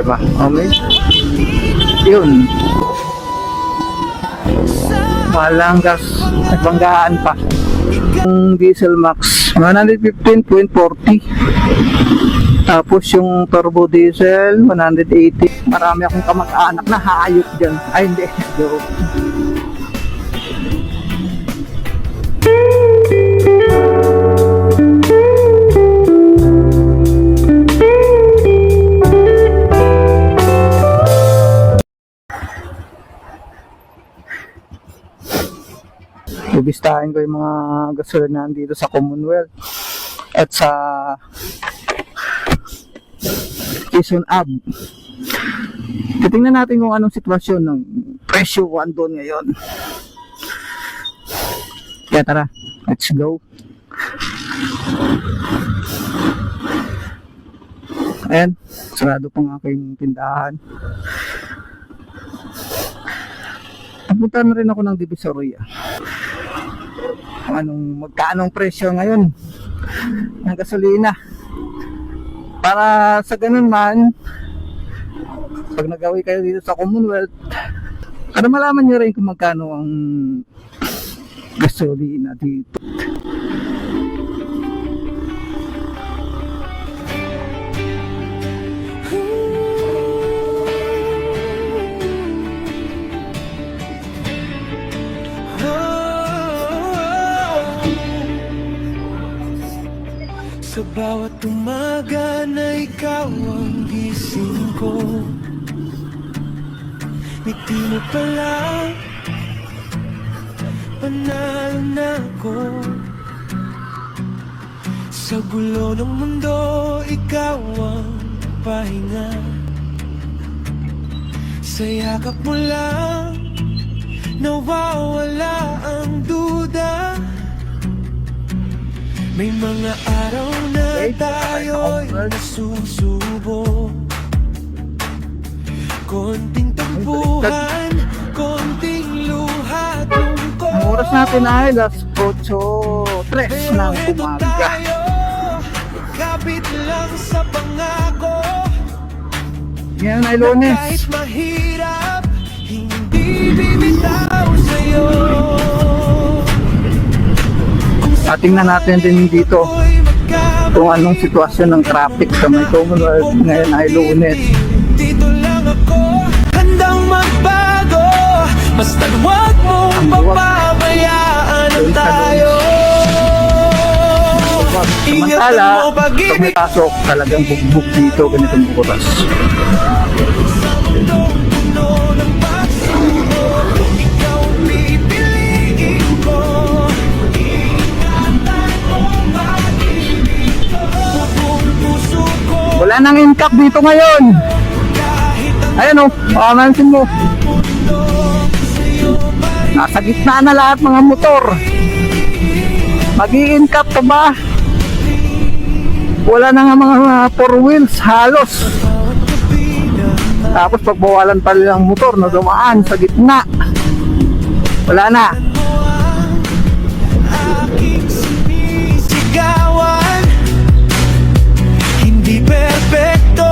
Diba? Okay. Yun. Walang gas. Nagbanggaan pa. Yung diesel max 115.40. Tapos yung turbo diesel 180. Marami akong kamag-anak na hayop dyan. Ay hindi. Joke. Bibistahin ko yung mga gasolinahan dito sa Commonwealth at sa Quezon Ave. Titingnan natin kung anong sitwasyon ng presyo doon ngayon. Kaya tara, let's go. Ayan, sarado pang aking tindahan. Napunta na rin ako ng Divisoria. Magkaanong presyo ngayon ng gasolina, para sa ganun man, pag nagawi kayo dito sa Commonwealth, para malaman nyo rin kung magkano ang gasolina dito. Sa bawat umaga na ikaw ang gising ko, ngiti mo pala, panalo na ako. Sa gulo ng mundo, ikaw ang pahinga. Sa yakap mo lang, nawawala ang duda. May mga araw na tayo'y nasusubo, konting tampuhan, konting luha, tungkol. Ang oras natin ay alas 8:03 ng umaga. Kapit lang sa pangako. Ngayon ay Lunes. Kahit mahirap, hindi bibitaw sa'yo. Tingnan natin din dito kung anong sitwasyon ng traffic sa may Commonwealth ngayon ay Lunes. Dito lang ako, handang magbago, basta't huwag mong papabayaan ang tayo. Samantala, pag may pasok, talagang bugbog dito, ganitong bukas. Wala nang incap dito ngayon. Ayan o, makamansin mo. Nasa gitna na lahat mga motor. Mag-i-incap pa ba? Wala na nga mga 4 wheels halos. Tapos pagbawalan pa rin ang motor na dumaan sa gitna. Wala na. Perfecto,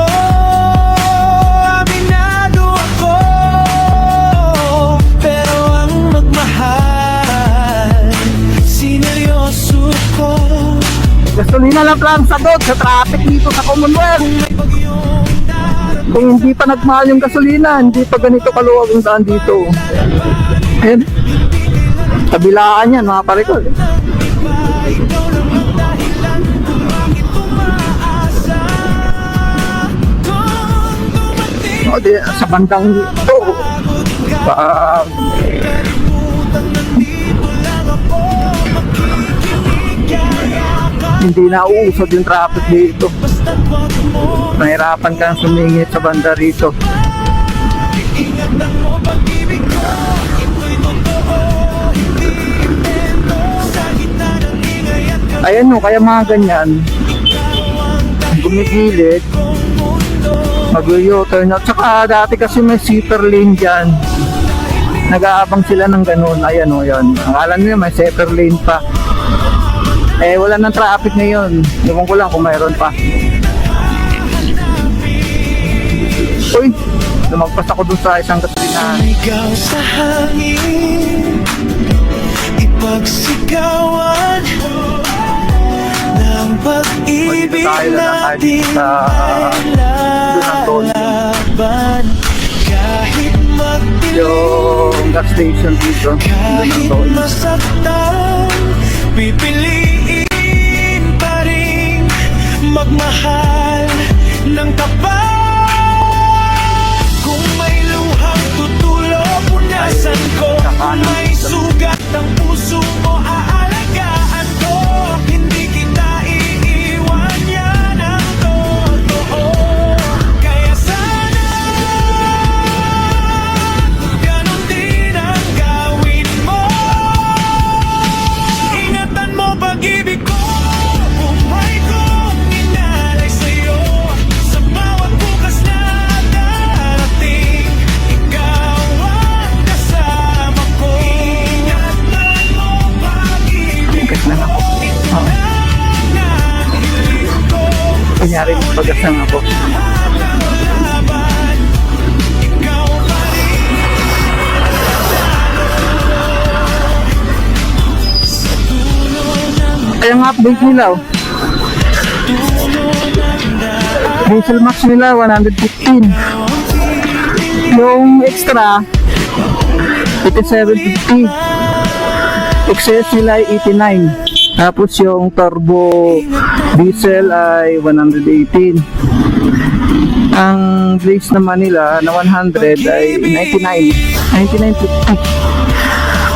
aminado ako, pero ang magmahal, sineryoso ko. Gasolina lang lang sagot sa traffic dito sa Commonwealth. Kung hindi pa nagmahal yung gasolina, hindi pa ganito kaluwag ang daan dito. Ayan, kabilaan yan mga parikol. Sa bandang ito hindi na uusod yung traffic dito. Mahirapan kang sumingit sa banda rito. Ayan o, kaya mga ganyan gumigilid, mag-u-turn out. Tsaka dati kasi may zipper lane dyan, nag-aabang sila ng ganun. Ayan o, yan, akala nila may zipper lane pa. Eh wala nang traffic ngayon, ewan ko lang kung mayroon pa. lumagpas ako dun sa isang gasolinahan. Ikaw sa hangin, ipagsigawan ng pag-ibig Tayo na lang natin sa laban. Kahit magdilim, yung gas station dito. kahit masaktan, pipiliin pa rin magmahal ng tapat. Kung may luhang tutulo, punasan ko. Kung may sugat ang puso mo, aalagaan ko. Hindi kita iiwan, yan ang totoo. Kaya sana ganon din ang gawin mo. Ingatan mo pag-ibig ko, buhay kong inalay sa'yo. Sa bawat bukas na darating, ikaw ang kasama ko. Ingatan mo pag-ibig Bukas lang ako. Oo. ng hiling ko. Kunyari magpagasang ako. Laban, ikaw pa rin sa dulo ng Kaya ang update nila, oh. Diesel max nila, 115. Yung extra, 8750. XS nila ay 89. Tapos yung turbo diesel ay 118. Ang blaze naman nila na 100 ay 99. 9950.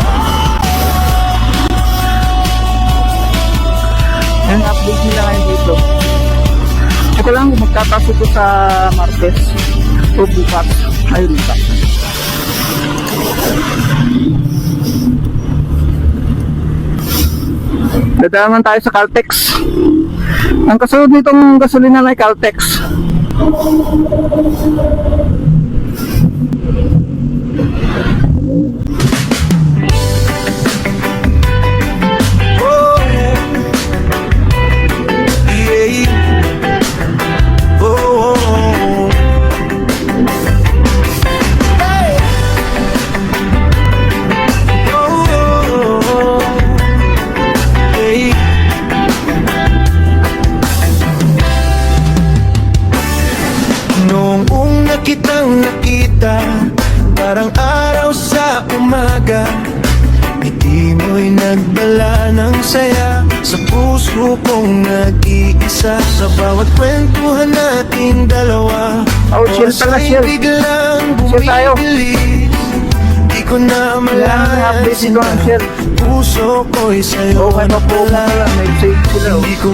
Yung update nila ngayon dito. Hindi ko lang kung magtataso ko sa Martes o bukas. Ayun ka. Dadaanan tayo sa Caltex. Ang kasunod nitong gasolina ay Caltex. Noong una kitang nakita, parang araw sa umaga, ngiti mo'y nagdala ng saya sa puso kong nag-iisa. Sa bawat kwentuhan nating dalawa, Oh, chill pala, ay chill. biglang Chill tayo. bumibilis. Di ko na Kailangan i-update malasin ito ang na shell. puso ko'y sa'yo Okay, na mapo pala. pala. May save sila, oh. Hindi ko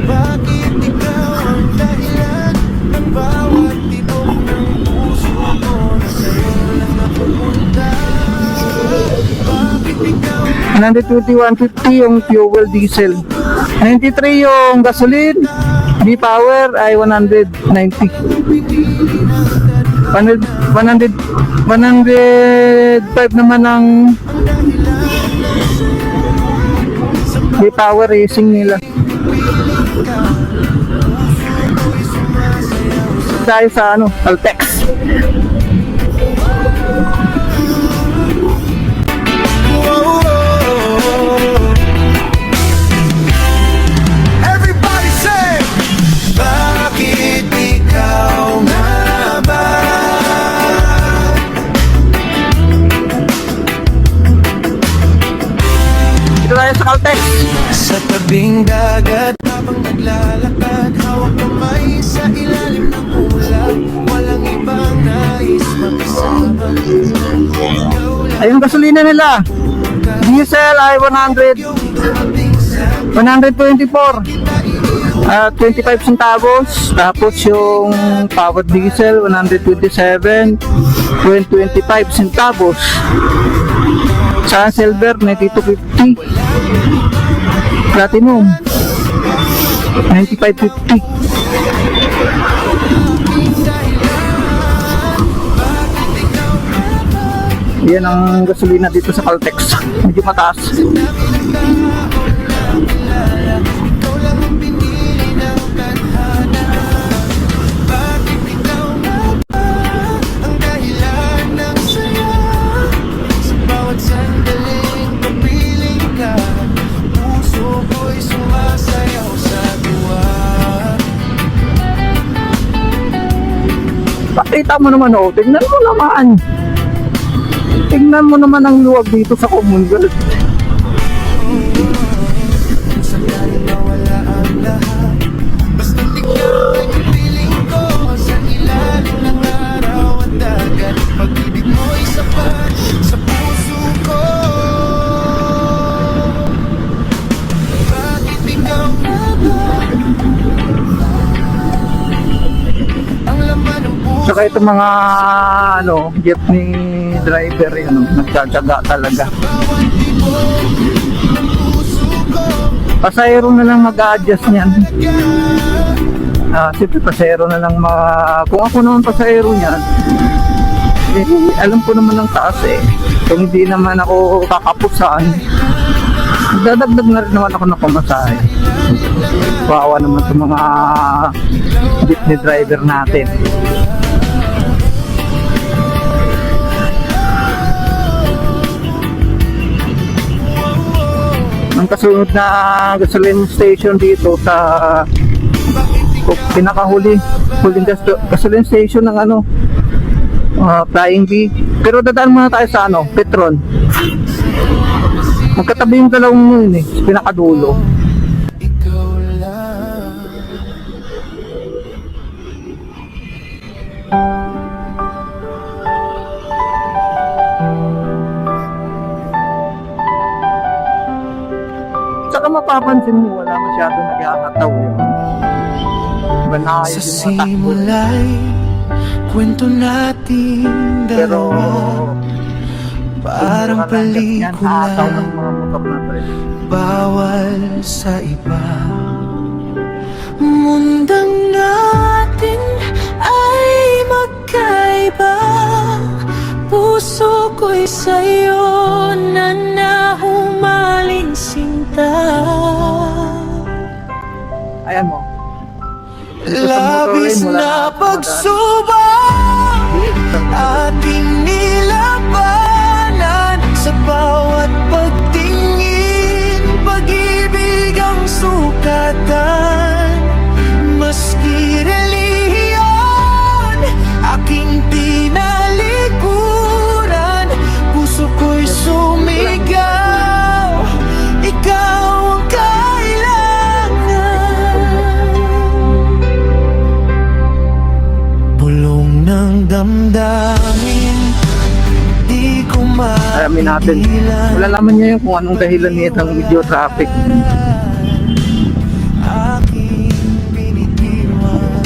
bakit ikaw ang dahilan ng bawat tibok ng puso ko na sa'yo lang napupunta. Bakit ikaw 120, 150 yung fuel diesel. 93 yung gasoline. V-Power ay 190. 105 naman ang V-Power racing nila. Tayo sa ano, Caltex. Everybody say, bakit ikaw nga ba? Dito tayo sa Caltex. Sa tabing dagat habang naglalakad, hawak kamay sa ilalim ng ulap, walang ibang nais makisama. Ay, yung gasolina nila. Diesel ay 100. 124. 25 centavos. Tapos yung powered diesel 127. 25 centavos. Sa silver 92.50. Platinum 95.50. Yan ang gasolina dito sa Caltex. Medyo mataas. Ikaw lang ang pinili ng tadhana. Bakit ikaw Kita mo naman, oh. Tingnan mo naman. Tingnan mo naman ang luwag dito sa Commonwealth. Sandali mawala ang lahat. Basta tignan ang piling ko sa ilalim ng araw at dagat. Pag-ibig mo'y sapat sa puso ko. Bakit ikaw na ba? Ang laman ng puso. Saka itong mga jeepney driver yun, nagtsatsaga talaga. Bawat tibok ng puso ko. Pasahero na lang mag-a-adjust niyan. Siyempre pasahero na lang kung ako naman pasahero niyan, alam ko naman ang taas eh. Kung hindi naman ako kakapusan, dadagdag na rin naman ako ng pamasahe. Bawa naman sa mga jeepney driver natin. Ang kasunod na gasoline station dito sa huling gasoline station ng Flying V. Pero dadaan muna tayo sa Petron. Magkatabi yung dalawang yun pinakadulo. Ikaw lang. Saka mapapansin mo, wala masyado nag-aakataw yun. Banayo Sa yung matakbo. simula'y kwento natin Pero dalawa. Parang aataw ng pelikula, mga motor na to. bawal sa iba. Mundang natin ay magkaiba. Puso ko'y sa'yo na nahumaling sinta. Ayan mo. Dito sa Labis motor lane, wala na na pagsubok ating nilabanan. Sa bawat pagtingin, pag-ibig ang sukatan. Maski relihiyon, aking tinalikuran. Puso ko'y sumigaw, ikaw ang kailangan. Bulong ng damdamin, di ko Alamin natin. mapigilan. Wala naman niya yung kung anong dahilan nitong video traffic. Aking binitiwan.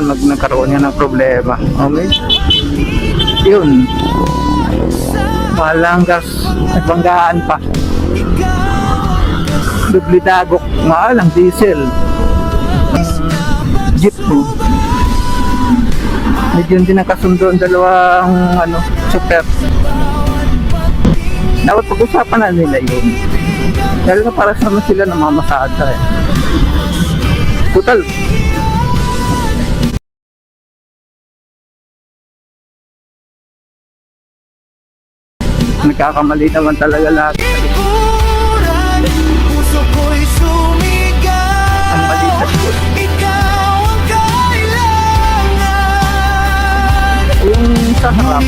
Nagkaroon niya ng problema. Okay? Yun. Malanggas. Nagbanggaan pa. Dublidagok. Mahal ang diesel. Jeep mo. Medyo hindi nakasundo ang dalawang super. Dapat pag-usapan na nila yun. Dahil na para sa sila namamasada eh. Total. Nagkakamali naman talaga lahat. Likuran, puso ko'y sumigaw. Ang mali sa likod. Ikaw ang kailangan. Yung sa harap,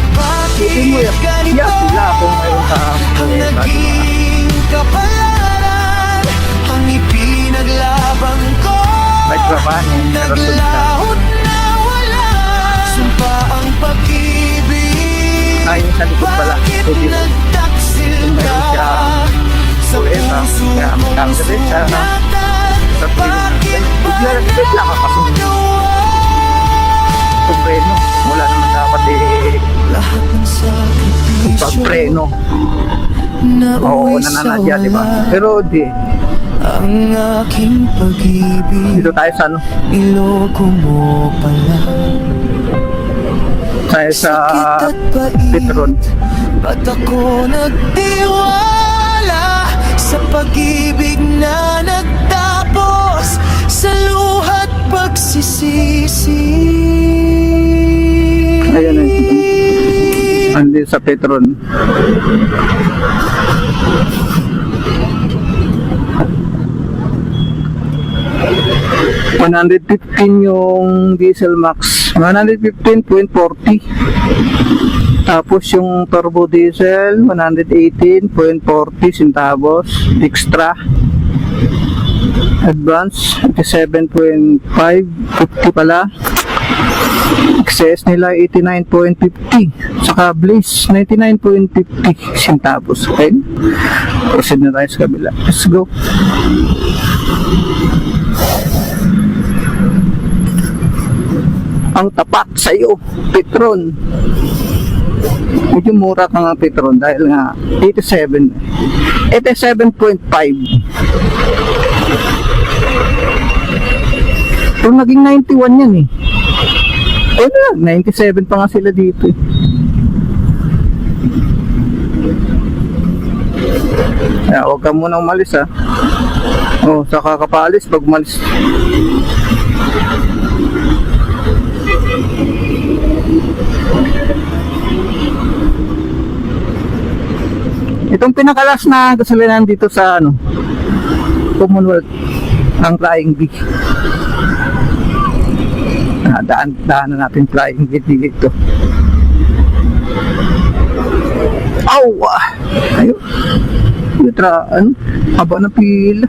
Ngunit hindi mo bakit ganito yan sila kung mayroon sa ang planeta, di ba? naging kapalaran? Ang ipinaglaban ko May trabaho, may resulta. naglahot na wala. Sumpa ang pag-ibig. Ay, sa likod pala. Bakit Pwede mo. nagtaksil Kung ka meron siya, sa kuweta, puso kaya kong magkakalit siya, no? sunatan? Sa Bakit ba bigla ka kasunod. Pagpreno. Wala naman dapat lahat ng sakripisyo pagpreno. na Oo, uwi sa nananadya, di ba? wala? Pero di. Ang aking pag-ibig, Dito tayo sa iloko mo pala. tayo sa Sakit at pait, Petron. ba't ako nagtiwala sa pag-ibig na nagtapos sa luha't pagsisisi? Ayan eh. Andi sa Petron. 115 yung diesel max. 115.40. Tapos yung turbo diesel, 118.40 centavos. Extra. Advance, 87.5. 50 pala. Excess nila 89.50. Saka Blaze, 99.50 centavos. Okay? Proceed na tayo sa kabila. Let's go. Ang tapat sa iyo, Petron. Medyo mura ka nga Petron dahil nga 87. 87.5. Pero naging 91 yan eh. Eh na, 97 pa nga sila dito eh. Kaya huwag ka muna umalis ha. Oh, saka kapalis pag umalis. Itong pinakalas na gasolinahan dito sa ano, Commonwealth, ang Flying V. Daanan natin Flying V dito. Aw! Ayun. Ano? Haba na pila.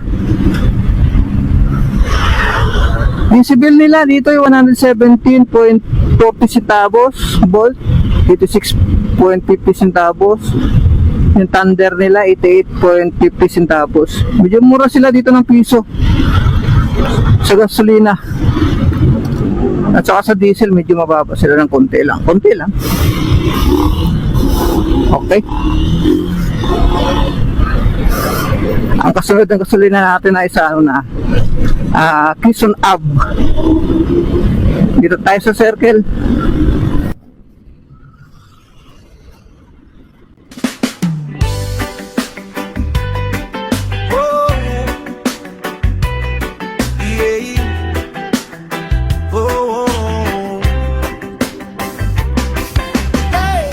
Yung sibil nila dito yung 117.40 centavos volt, 86.50 centavos. Yung Thunder nila 88.50 centavos. Medyo mura sila dito ng piso sa gasolina. At saka sa diesel medyo mababa sila ng konti lang. Konti lang. Okay. Ang kasunod ng gasolina natin ay sa ano na Quezon Ave. Dito tayo sa circle. Oh, yeah. Oh, hey. Oh, hey.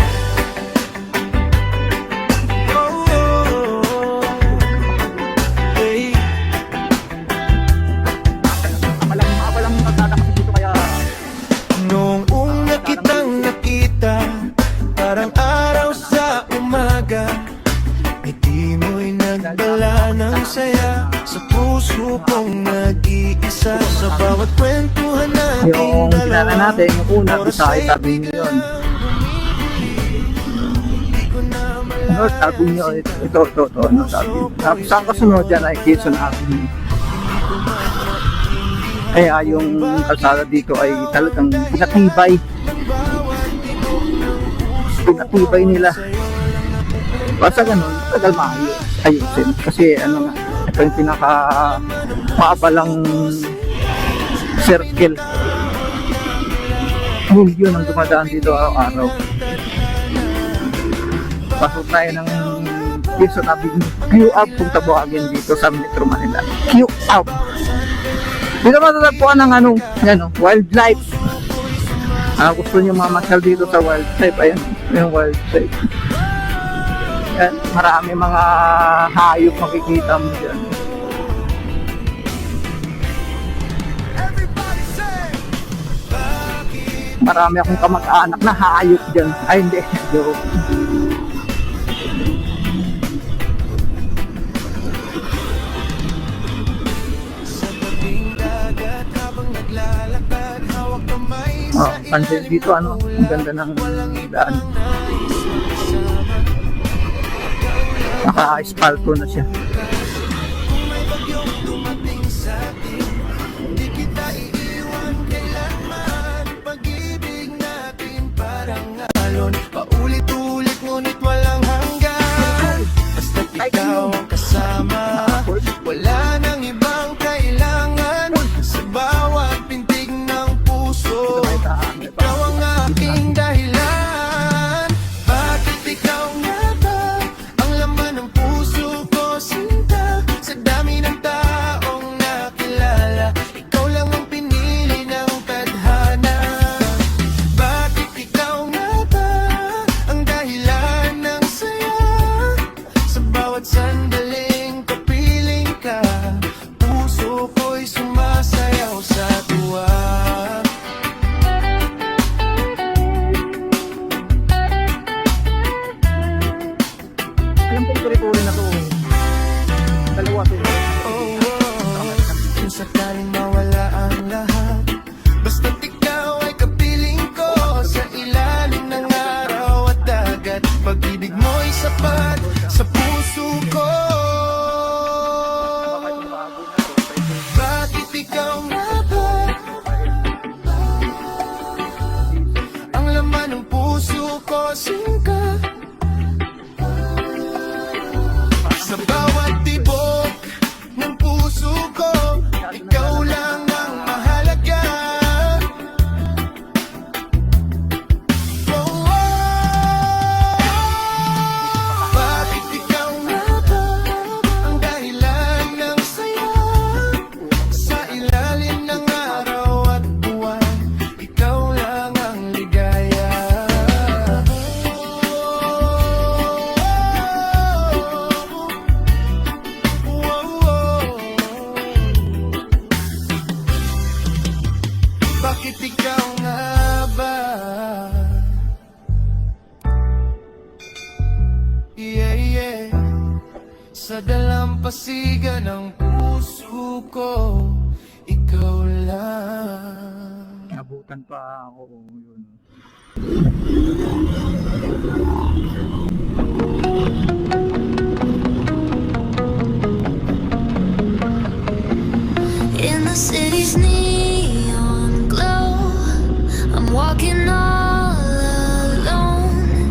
Apalang nagdada kasi dito kaya Noong una kitang nakita, parang araw sa umaga, ngiti mo'y nagdala ng saya sa puso kong nag-iisa. Sa bawat kwentuhan natin yung kilala natin, yung una, oras isa ay ay sabi niyo yun. di ko na Ano sabi niyo, ito, ano sabi niyo. Tapos ang kasunod dyan ay Quezon Avenue. Kaya yung kalsada dito ay talagang pinatibay. Pinatibay nila. Basta ganun, tagal maayos. Ayusin. Kasi ano nga, ito yung pinaka maabalang circle. Milyon ang dumadaan dito araw-araw. Pasok tayo ng Quezon Avenue. Q-Up kung tabawagin dito sa Metro Manila. Q-Up. Dito matatagpuan ng ano, yan, wildlife. Gusto niyo mamasyal dito sa wildlife. Ayan, yung wildlife. Yan, marami mga hayop makikita mo dyan. Marami akong kamag-anak na hayop dyan. Ay, hindi. Joke. Oh, pansin dito ano, ang ganda ng daan. Naka-asphalto na siya. Paulit-ulit ngunit walang hanggan. Basta't ikaw ang kasama, wala nang ibang kailangan. Sa bawat pintig ng puso, ikaw ang aking dahilan. Bakit ikaw nga ba ang laman ng puso ko, sinta? Bakit ikaw nga ba? Yeah, yeah. Sa dalampasigan ng puso ko, ikaw lang. Nabutan pa ako yun. In the city's neon glow, I'm walking all alone.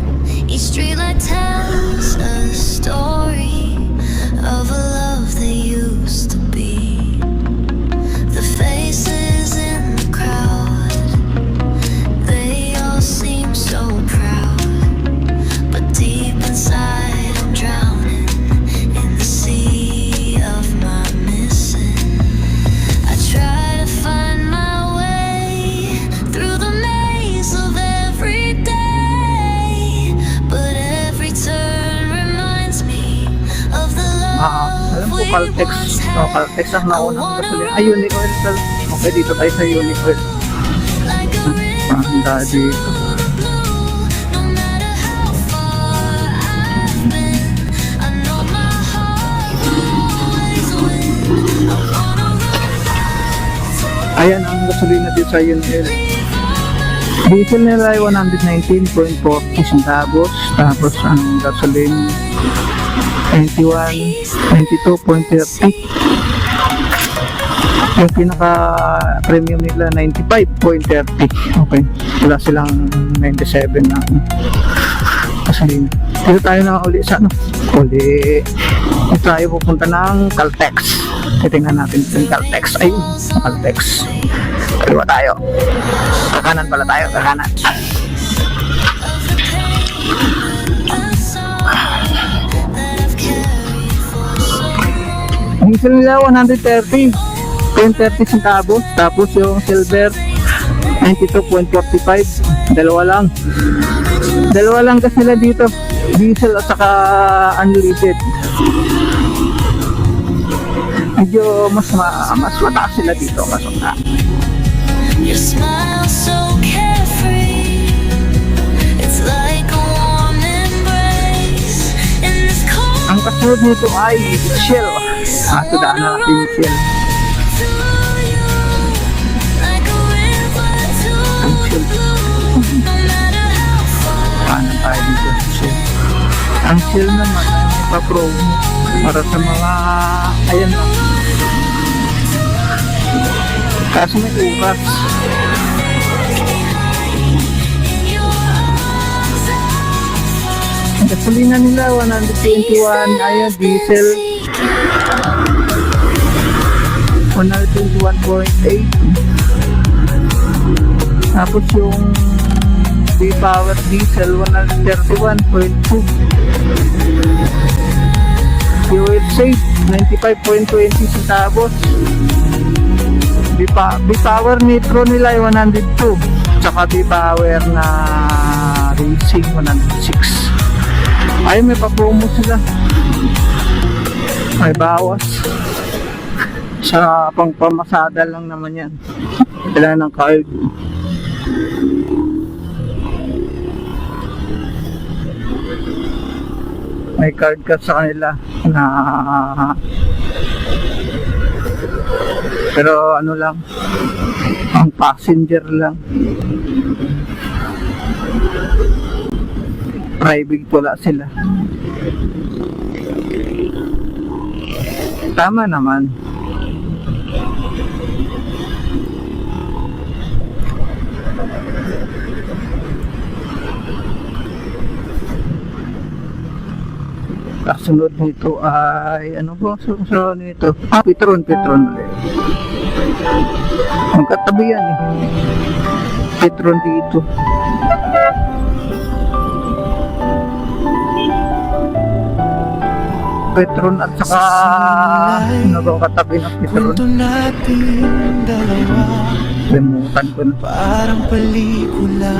Each streetlight tells a story of a love that used to be. The faces in the crowd, they all seem so proud, but deep inside I'm drowning in the sea of my missing. I try to find my way through the maze of every day, but every turn reminds me of the Alam love ko we Caltex. once Caltex had. ang naunang gasolina. Ay, Unic Oil. Okay, dito tayo sa Unic Oil. Like a Ang dati. no matter how far I've been, I know my heart will always win. I wanna run Ayan ang gasolina dito sa Unic Oil. Diesel nila ay 119.40 centavos. Tapos ang gasoline 22.30. Yung pinaka premium nila 95.30. Okay, wala silang 97 na gasolina. Dito tayo na uli sa uli tayo pupunta ng Caltex. Titingnan natin yung Caltex. Ayun, Caltex. Kaliwa tayo. Kakanan pala tayo, kakanan. Ang diesel nila 130.30 centavos. Tapos yung silver 92.45. Dalawa lang kasi nila dito, diesel at saka unleaded. Medyo mas mataas sila dito, mas mataas. Your smile so carefree, it's like a warm embrace in this cold Ang kasunod nito ay Shell. Ito daan na natin yung Shell. to you, like a river to the blue, no matter how far. Kanan tayo dito sa Shell. Ang Shell naman ay may pa-promo para sa mga ayan lang. Kaso may oras. In your arms Ang gasolina nila 121, ayan diesel 121.8. Tapos yung V-Power diesel 131.2. Fuel safe 95.20 centavos. V-Power Nitro nila ay 102. Tsaka V-Power na Racing 106. Ay, may pa-promo sila. May bawas. Sa pangpamasada lang naman yan. Kailangan ng card. May card ka sa kanila na pero ano lang, ang passenger lang, private wala sila. Tama naman. Kasunod nito ay ano po? Kasunod nito Petron ulit. Magkatabi yan eh. Petron dito. Petron at saka ano ba katabi ng Petron? Kwento natin dalawa, Limutan ko na. parang pelikula,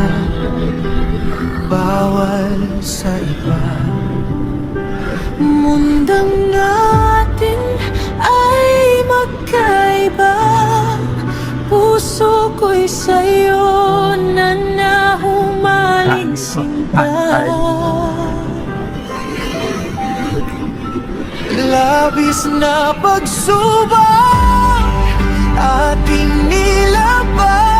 bawal sa iba. Mundang natin ay magkaiba, puso ko'y sa'yo na nahumaling sinta. Labis na pagsubok ating nilaban.